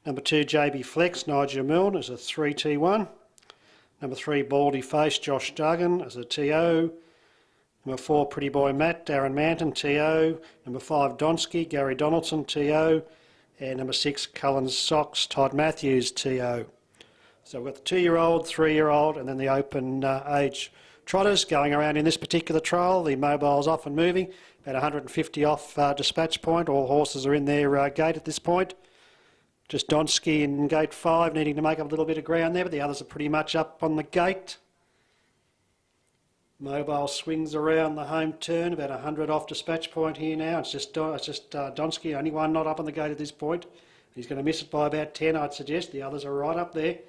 Number 2, JB Flex, Nigel Milne as a 3T1. Number 3, Baldy Face, Josh Duggan as a TO. Number 4, Pretty Boy Matt, Darren Manton, TO. Number 5, Donsky, Gary Donaldson, TO. And number 6, Cullen's Socks, Todd Matthews, TO. So we've got the 2-year-old, 3-year-old, and then the open age trotters going around in this particular trial. The mobile's off and moving, about 150 off dispatch point. All horses are in their gate at this point. Just Donsky in gate 5 needing to make up a little bit of ground there, but the others are pretty much up on the gate. Mobile swings around the home turn, about 100 off dispatch point here now. It's just Donsky, only one not up on the gate at this point. He's going to miss it by about 10, I'd suggest. The others are right up there.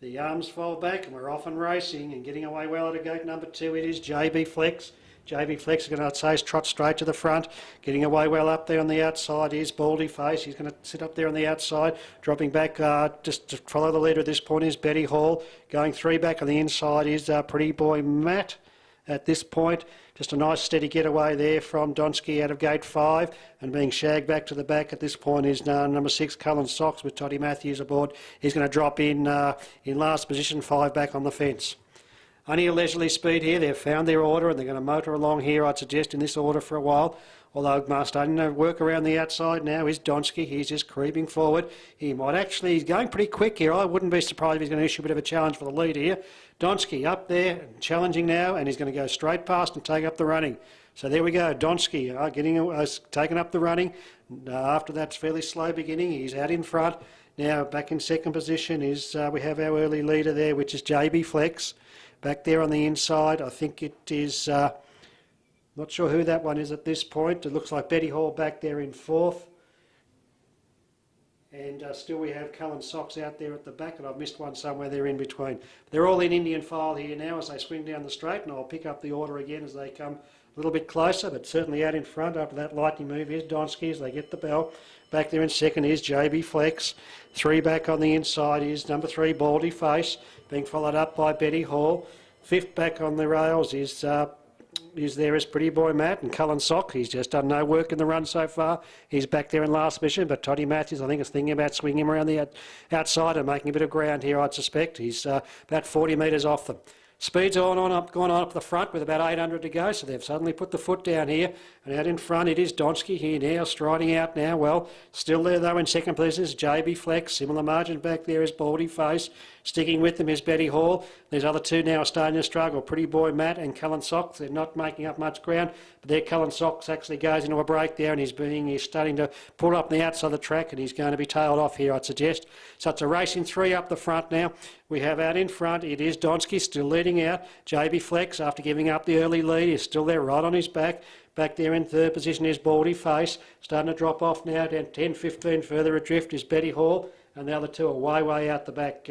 The arms fold back and we're off and racing and getting away well at gate number 2. It is JB Flex. JB Flex is going to say trot straight to the front. Getting away well up there on the outside is Baldy Face. He's going to sit up there on the outside. Dropping back just to follow the leader at this point is Betty Hall. Going 3 back on the inside is Pretty Boy Matt. At this point, just a nice steady getaway there from Donsky out of gate 5, and being shagged back to the back at this point is number 6, Cullen's Socks, with Toddy Matthews aboard. He's going to drop in last position, 5 back on the fence. Only a leisurely speed here. They've found their order and they're going to motor along here, I'd suggest, in this order for a while. Although starting to work around the outside now is Donsky. He's just creeping forward. He might actually, he's going pretty quick here. I wouldn't be surprised if he's going to issue a bit of a challenge for the lead here. Donsky up there, challenging now, and he's going to go straight past and take up the running. So there we go, Donsky taking up the running. After that fairly slow beginning, he's out in front. Now back in second position is, we have our early leader there, which is JB Flex. Back there on the inside, I think it is... not sure who that one is at this point. It looks like Betty Hall back there in 4th. And still we have Cullen Socks out there at the back, and I've missed one somewhere there in between. They're all in Indian file here now as they swing down the straight, and I'll pick up the order again as they come a little bit closer, but certainly out in front after that lightning move is Donsky as they get the bell. Back there in second is JB Flex. 3 back on the inside is number 3, Baldy Face, being followed up by Betty Hall. 5th back on the rails is there is Pretty Boy Matt, and Cullen Sock. He's just done no work in the run so far. He's back there in last position, but Toddy Matthews, I think, is thinking about swinging him around the outside and making a bit of ground here, I'd suspect. He's about 40 metres off them. Speed's gone on up the front with about 800 to go, so they've suddenly put the foot down here. And out in front it is Donsky here now, striding out now. Well, still there though in second position is JB Flex. Similar margin back there is Baldy Face. Sticking with them is Betty Hall. These other two now are starting to struggle. Pretty Boy Matt and Cullen Socks. They're not making up much ground, but there Cullen Socks actually goes into a break there, and he's starting to pull up the outside of the track, and he's going to be tailed off here, I'd suggest. So it's a racing 3 up the front now. We have out in front, it is Donsky still leading out. JB Flex, after giving up the early lead, is still there right on his back. Back there in third position is Baldy Face. Starting to drop off now, down 10, 15 further adrift is Betty Hall, and the other two are way out the back.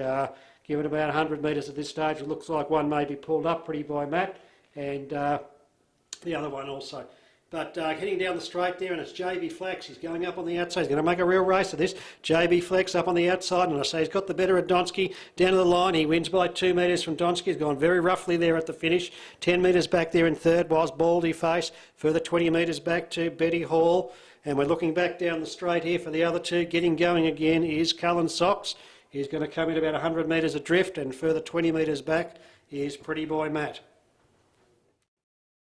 Given about 100 metres at this stage. It looks like one may be pulled up, Pretty Boy Matt, and the other one also. But heading down the straight there, and it's JB Flex. He's going up on the outside. He's going to make a real race of this. JB Flex up on the outside, and I say he's got the better of Donsky. Down to the line, he wins by 2 metres from Donsky. He's gone very roughly there at the finish. 10 metres back there in third was Baldy Face. Further 20 metres back to Betty Hall. And we're looking back down the straight here for the other two. Getting going again is Cullen Socks. He's going to come in about 100 metres adrift, and further 20 metres back is Pretty Boy Matt.